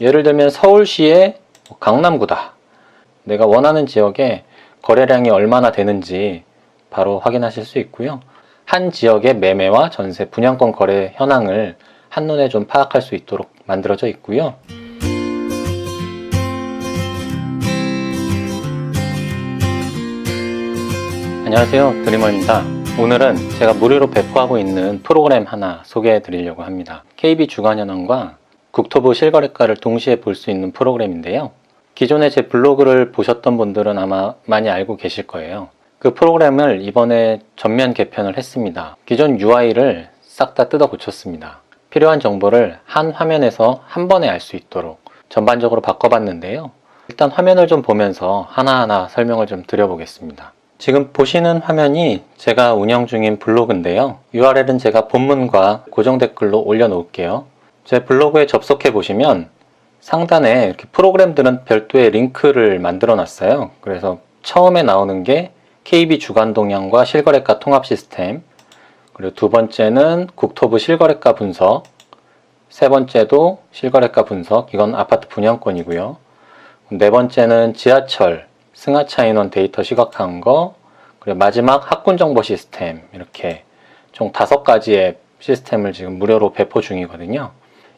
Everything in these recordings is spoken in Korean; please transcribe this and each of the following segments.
예를 들면 서울시의 강남구다. 내가 원하는 지역에 거래량이 얼마나 되는지 바로 확인하실 수 있고요. 한 지역의 매매와 전세, 분양권 거래 현황을 한눈에 좀 파악할 수 있도록 만들어져 있고요. 안녕하세요, 드리머입니다. 오늘은 제가 무료로 배포하고 있는 프로그램 하나 소개해 드리려고 합니다. KB 주간현황과 국토부 실거래가를 동시에 볼 수 있는 프로그램인데요. 기존에 제 블로그를 보셨던 분들은 아마 많이 알고 계실 거예요. 그 프로그램을 이번에 전면 개편을 했습니다. 기존 UI를 싹 다 뜯어 고쳤습니다. 필요한 정보를 한 화면에서 한 번에 알 수 있도록 전반적으로 바꿔봤는데요. 일단 화면을 좀 보면서 하나하나 설명을 좀 드려보겠습니다. 지금 보시는 화면이 제가 운영 중인 블로그인데요. URL은 제가 본문과 고정 댓글로 올려놓을게요. 제 블로그에 접속해 보시면 상단에 이렇게 프로그램들은 별도의 링크를 만들어 놨어요. 그래서 처음에 나오는 게 KB 주간동향과 실거래가 통합 시스템, 그리고 두 번째는 국토부 실거래가 분석, 세 번째도 실거래가 분석, 이건 아파트 분양권이고요. 네 번째는 지하철 승하차 인원 데이터 시각화한 거, 그리고 마지막 학군 정보 시스템, 이렇게 총 5가지의 시스템을 지금 무료로 배포 중이거든요.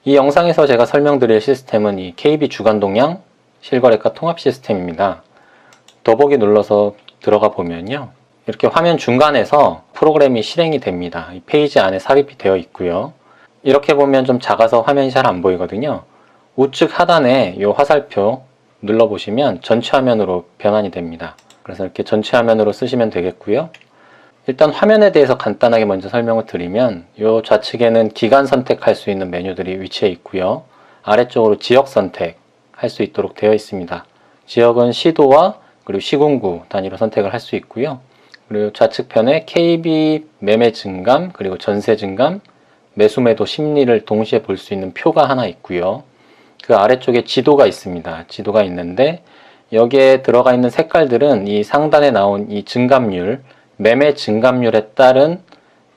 이 영상에서 제가 설명드릴 시스템은 이 KB 주간동향 실거래가 통합 시스템입니다. 더보기 눌러서 들어가 보면요, 이렇게 화면 중간에서 프로그램이 실행이 됩니다. 이 페이지 안에 삽입이 되어 있고요. 이렇게 보면 좀 작아서 화면이 잘 안 보이거든요. 우측 하단에 이 화살표 눌러보시면 전체 화면으로 변환이 됩니다. 그래서 이렇게 전체 화면으로 쓰시면 되겠고요. 일단 화면에 대해서 간단하게 먼저 설명을 드리면, 이 좌측에는 기간 선택할 수 있는 메뉴들이 위치해 있고요. 아래쪽으로 지역 선택할 수 있도록 되어 있습니다. 지역은 시도와 그리고 시군구 단위로 선택을 할 수 있고요. 그리고 좌측편에 KB 매매 증감, 그리고 전세 증감, 매수 매도 심리를 동시에 볼 수 있는 표가 하나 있고요. 그 아래쪽에 지도가 있습니다. 지도가 있는데 여기에 들어가 있는 색깔들은 이 상단에 나온 이 증감률, 매매 증감률에 따른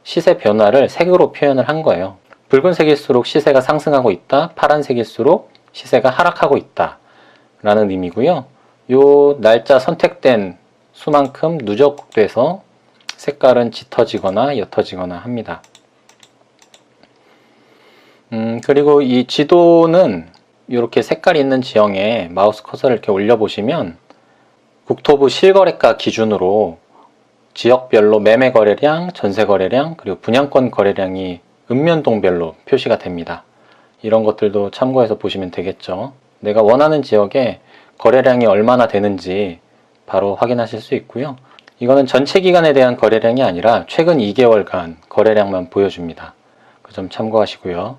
시세 변화를 색으로 표현을 한 거예요. 붉은색일수록 시세가 상승하고 있다, 파란색일수록 시세가 하락하고 있다 라는 의미고요. 요 날짜 선택된 수만큼 누적돼서 색깔은 짙어지거나 옅어지거나 합니다. 그리고 이 지도는 이렇게 색깔이 있는 지형에 마우스 커서를 이렇게 올려보시면 국토부 실거래가 기준으로 지역별로 매매 거래량, 전세 거래량, 그리고 분양권 거래량이 읍면동별로 표시가 됩니다. 이런 것들도 참고해서 보시면 되겠죠. 내가 원하는 지역에 거래량이 얼마나 되는지 바로 확인하실 수 있고요. 이거는 전체 기간에 대한 거래량이 아니라 최근 2개월간 거래량만 보여줍니다. 그 점 참고하시고요.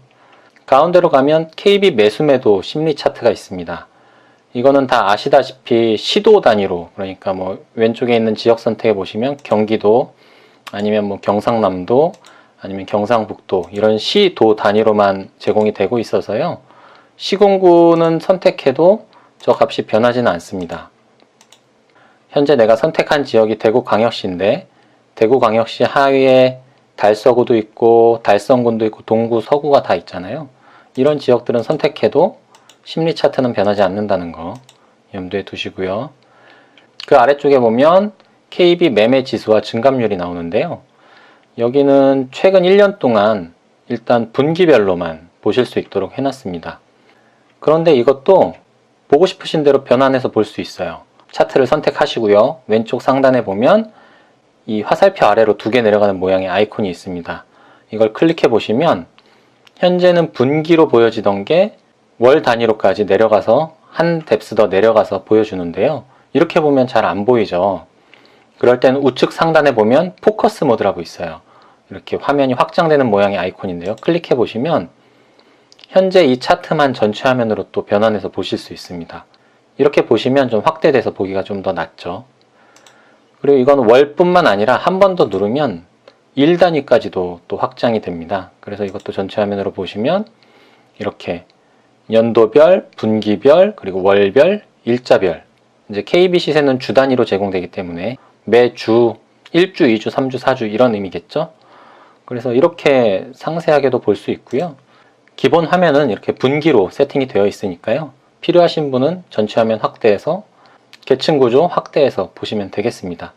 가운데로 가면 KB 매수매도 심리 차트가 있습니다. 이거는 다 아시다시피 시도 단위로, 그러니까 뭐 왼쪽에 있는 지역 선택해 보시면 경기도, 아니면 뭐 경상남도, 아니면 경상북도, 이런 시도 단위로만 제공이 되고 있어서요. 시군구는 선택해도 저 값이 변하지는 않습니다. 현재 내가 선택한 지역이 대구광역시인데, 대구광역시 하위에 달서구도 있고 달성군도 있고 동구, 서구가 다 있잖아요. 이런 지역들은 선택해도 심리 차트는 변하지 않는다는 거 염두에 두시고요. 그 아래쪽에 보면 KB 매매 지수와 증감률이 나오는데요. 여기는 최근 1년 동안 일단 분기별로만 보실 수 있도록 해놨습니다. 그런데 이것도 보고 싶으신 대로 변환해서 볼 수 있어요. 차트를 선택하시고요. 왼쪽 상단에 보면 이 화살표 아래로 2개 내려가는 모양의 아이콘이 있습니다. 이걸 클릭해 보시면 현재는 분기로 보여지던 게 월 단위로까지 내려가서 한 뎁스 더 내려가서 보여주는데요. 이렇게 보면 잘 안 보이죠. 그럴 때는 우측 상단에 보면 포커스 모드라고 있어요. 이렇게 화면이 확장되는 모양의 아이콘인데요. 클릭해 보시면 현재 이 차트만 전체 화면으로 또 변환해서 보실 수 있습니다. 이렇게 보시면 좀 확대돼서 보기가 좀 더 낫죠. 그리고 이건 월뿐만 아니라 한 번 더 누르면 일 단위까지도 또 확장이 됩니다. 그래서 이것도 전체 화면으로 보시면 이렇게 연도별, 분기별, 그리고 월별, 일자별, 이제 KB 시세는 주 단위로 제공되기 때문에 매주 1주, 2주, 3주, 4주 이런 의미겠죠. 그래서 이렇게 상세하게도 볼 수 있고요. 기본 화면은 이렇게 분기로 세팅이 되어 있으니까요. 필요하신 분은 전체 화면 확대해서 계층 구조 확대해서 보시면 되겠습니다.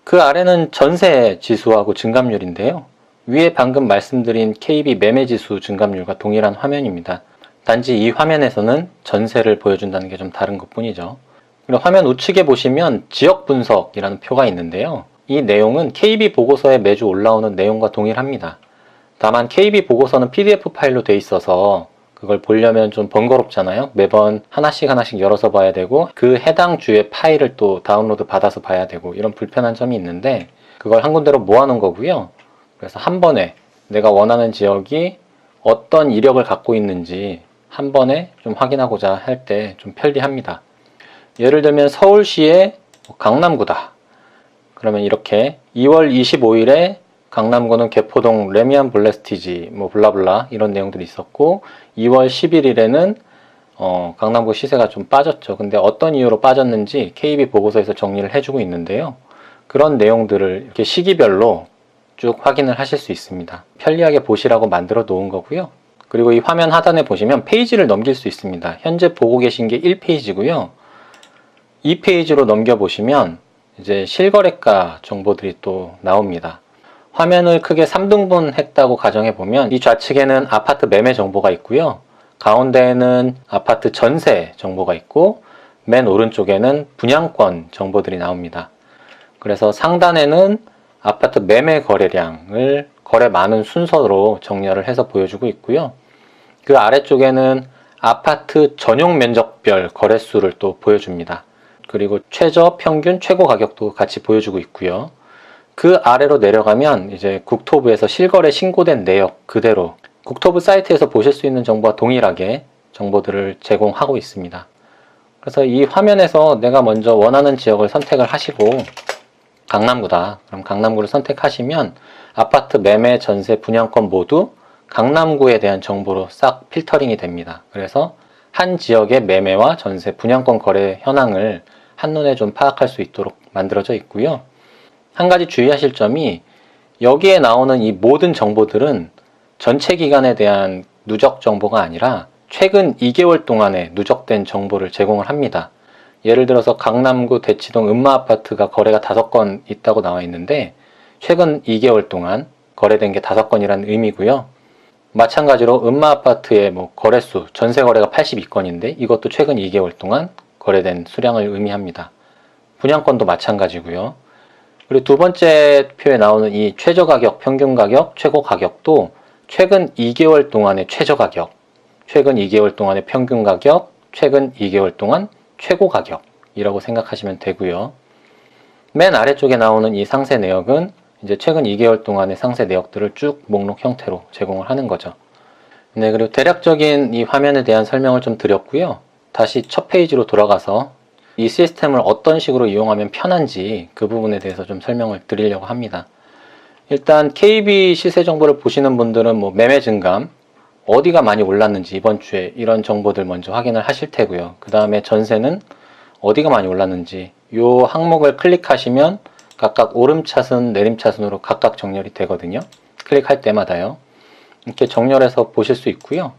그 아래는 전세 지수하고 증감률인데요. 위에 방금 말씀드린 KB 매매 지수 증감률과 동일한 화면입니다. 단지 이 화면에서는 전세를 보여준다는 게 좀 다른 것 뿐이죠. 그리고 화면 우측에 보시면 지역 분석이라는 표가 있는데요. 이 내용은 KB 보고서에 매주 올라오는 내용과 동일합니다. 다만 KB 보고서는 PDF 파일로 돼 있어서 그걸 보려면 좀 번거롭잖아요. 매번 하나씩 열어서 봐야 되고 그 해당 주의 파일을 또 다운로드 받아서 봐야 되고 이런 불편한 점이 있는데 그걸 한 군데로 모아놓은 거고요. 그래서 한 번에 내가 원하는 지역이 어떤 이력을 갖고 있는지 한 번에 좀 확인하고자 할 때 좀 편리합니다. 예를 들면 서울시의 강남구다. 그러면 이렇게 2월 25일에 강남구는 개포동 레미안 블레스티지 뭐 블라블라 이런 내용들이 있었고 2월 11일에는 강남구 시세가 좀 빠졌죠. 근데 어떤 이유로 빠졌는지 KB 보고서에서 정리를 해주고 있는데요. 그런 내용들을 이렇게 시기별로 쭉 확인을 하실 수 있습니다. 편리하게 보시라고 만들어 놓은 거고요. 그리고 이 화면 하단에 보시면 페이지를 넘길 수 있습니다. 현재 보고 계신 게 1페이지고요. 2페이지로 넘겨보시면 이제 실거래가 정보들이 또 나옵니다. 화면을 크게 3등분 했다고 가정해보면 이 좌측에는 아파트 매매 정보가 있고요. 가운데에는 아파트 전세 정보가 있고 맨 오른쪽에는 분양권 정보들이 나옵니다. 그래서 상단에는 아파트 매매 거래량을 거래 많은 순서로 정렬을 해서 보여주고 있고요. 그 아래쪽에는 아파트 전용 면적별 거래수를 또 보여줍니다. 그리고 최저, 평균, 최고 가격도 같이 보여주고 있고요. 그 아래로 내려가면 이제 국토부에서 실거래 신고된 내역 그대로 국토부 사이트에서 보실 수 있는 정보와 동일하게 정보들을 제공하고 있습니다. 그래서 이 화면에서 내가 먼저 원하는 지역을 선택을 하시고 강남구다. 그럼 강남구를 선택하시면 아파트 매매, 전세, 분양권 모두 강남구에 대한 정보로 싹 필터링이 됩니다. 그래서 한 지역의 매매와 전세, 분양권 거래 현황을 한눈에 좀 파악할 수 있도록 만들어져 있고요. 한 가지 주의하실 점이 여기에 나오는 이 모든 정보들은 전체 기간에 대한 누적 정보가 아니라 최근 2개월 동안에 누적된 정보를 제공을 합니다. 예를 들어서 강남구 대치동 음마아파트가 거래가 5건 있다고 나와 있는데 최근 2개월 동안 거래된 게 5건이라는 의미고요. 마찬가지로 음마아파트의 거래수, 전세 거래가 82건인데 이것도 최근 2개월 동안 거래된 수량을 의미합니다. 분양권도 마찬가지고요. 그리고 두 번째 표에 나오는 이 최저 가격, 평균 가격, 최고 가격도 최근 2개월 동안의 최저 가격, 최근 2개월 동안의 평균 가격, 최근 2개월 동안 최고 가격이라고 생각하시면 되고요. 맨 아래쪽에 나오는 이 상세 내역은 이제 최근 2개월 동안의 상세 내역들을 쭉 목록 형태로 제공을 하는 거죠. 네, 그리고 대략적인 이 화면에 대한 설명을 좀 드렸고요. 다시 첫 페이지로 돌아가서 이 시스템을 어떤 식으로 이용하면 편한지 그 부분에 대해서 좀 설명을 드리려고 합니다. 일단 KB 시세 정보를 보시는 분들은 매매 증감, 어디가 많이 올랐는지 이번 주에 이런 정보들 먼저 확인을 하실 테고요. 그 다음에 전세는 어디가 많이 올랐는지 이 항목을 클릭하시면 각각 오름차순, 내림차순으로 각각 정렬이 되거든요. 클릭할 때마다요. 이렇게 정렬해서 보실 수 있고요.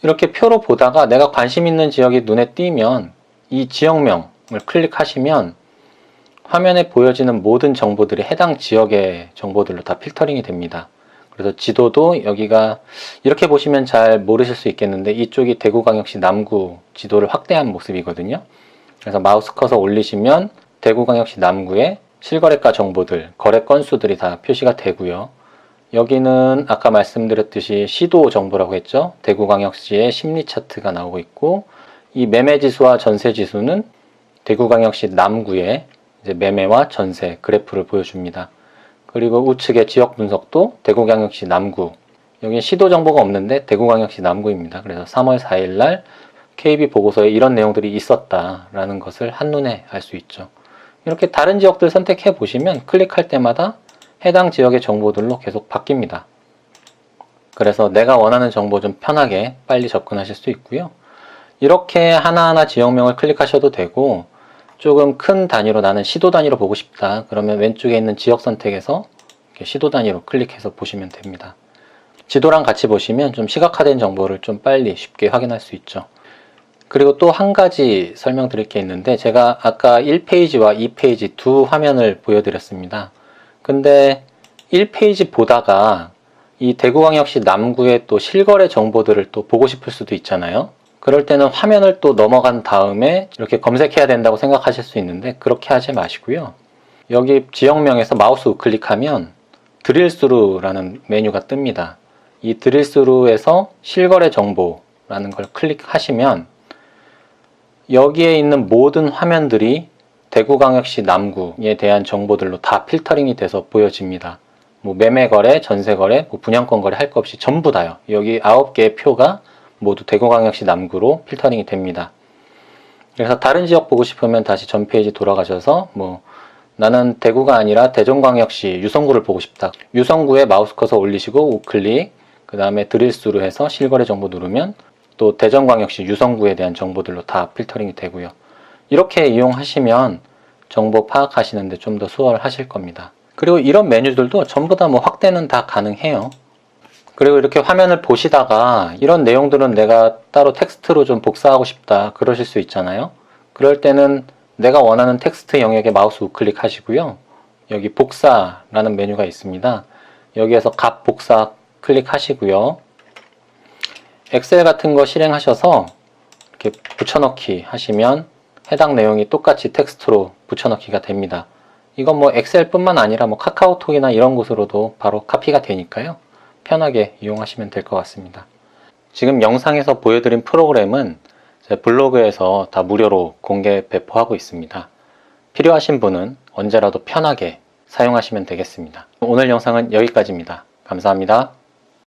이렇게 표로 보다가 내가 관심 있는 지역이 눈에 띄면 이 지역명을 클릭하시면 화면에 보여지는 모든 정보들이 해당 지역의 정보들로 다 필터링이 됩니다. 그래서 지도도 여기가 이렇게 보시면 잘 모르실 수 있겠는데 이쪽이 대구광역시 남구 지도를 확대한 모습이거든요. 그래서 마우스 커서 올리시면 대구광역시 남구의 실거래가 정보들, 거래 건수들이 다 표시가 되고요. 여기는 아까 말씀드렸듯이 시도 정보라고 했죠. 대구광역시의 심리 차트가 나오고 있고 이 매매지수와 전세지수는 대구광역시 남구의 이제 매매와 전세 그래프를 보여줍니다. 그리고 우측의 지역 분석도 대구광역시 남구, 여기 시도 정보가 없는데 대구광역시 남구입니다. 그래서 3월 4일 날 KB 보고서에 이런 내용들이 있었다라는 것을 한눈에 알 수 있죠. 이렇게 다른 지역들 선택해 보시면 클릭할 때마다 해당 지역의 정보들로 계속 바뀝니다. 그래서 내가 원하는 정보 좀 편하게 빨리 접근하실 수 있고요. 이렇게 하나하나 지역명을 클릭하셔도 되고 조금 큰 단위로 나는 시도 단위로 보고 싶다. 그러면 왼쪽에 있는 지역 선택에서 이렇게 시도 단위로 클릭해서 보시면 됩니다. 지도랑 같이 보시면 좀 시각화된 정보를 좀 빨리 쉽게 확인할 수 있죠. 그리고 또 한 가지 설명드릴 게 있는데, 제가 아까 1페이지와 2페이지 두 화면을 보여드렸습니다. 근데 1페이지 보다가 이 대구광역시 남구의 또 실거래 정보들을 또 보고 싶을 수도 있잖아요. 그럴 때는 화면을 또 넘어간 다음에 이렇게 검색해야 된다고 생각하실 수 있는데, 그렇게 하지 마시고요. 여기 지역명에서 마우스 우클릭하면 드릴스루라는 메뉴가 뜹니다. 이 드릴스루에서 실거래 정보라는 걸 클릭하시면 여기에 있는 모든 화면들이 대구광역시 남구에 대한 정보들로 다 필터링이 돼서 보여집니다. 뭐 매매거래, 전세거래, 뭐 분양권거래 할 것 없이 전부 다요. 여기 9개의 표가 모두 대구광역시 남구로 필터링이 됩니다. 그래서 다른 지역 보고 싶으면 다시 전 페이지 돌아가셔서 뭐 나는 대구가 아니라 대전광역시 유성구를 보고 싶다. 유성구에 마우스 커서 올리시고 우클릭, 그 다음에 드릴스루 해서 실거래 정보 누르면 또 대전광역시 유성구에 대한 정보들로 다 필터링이 되고요. 이렇게 이용하시면 정보 파악하시는데 좀 더 수월하실 겁니다. 그리고 이런 메뉴들도 전부 다 뭐 확대는 다 가능해요. 그리고 이렇게 화면을 보시다가 이런 내용들은 내가 따로 텍스트로 좀 복사하고 싶다 그러실 수 있잖아요. 그럴 때는 내가 원하는 텍스트 영역에 마우스 우클릭 하시고요. 여기 복사라는 메뉴가 있습니다. 여기에서 값 복사 클릭하시고요. 엑셀 같은 거 실행하셔서 이렇게 붙여넣기 하시면 해당 내용이 똑같이 텍스트로 붙여넣기가 됩니다. 이건 뭐 엑셀뿐만 아니라 뭐 카카오톡이나 이런 곳으로도 바로 카피가 되니까요. 편하게 이용하시면 될 것 같습니다. 지금 영상에서 보여드린 프로그램은 제 블로그에서 다 무료로 공개 배포하고 있습니다. 필요하신 분은 언제라도 편하게 사용하시면 되겠습니다. 오늘 영상은 여기까지입니다. 감사합니다.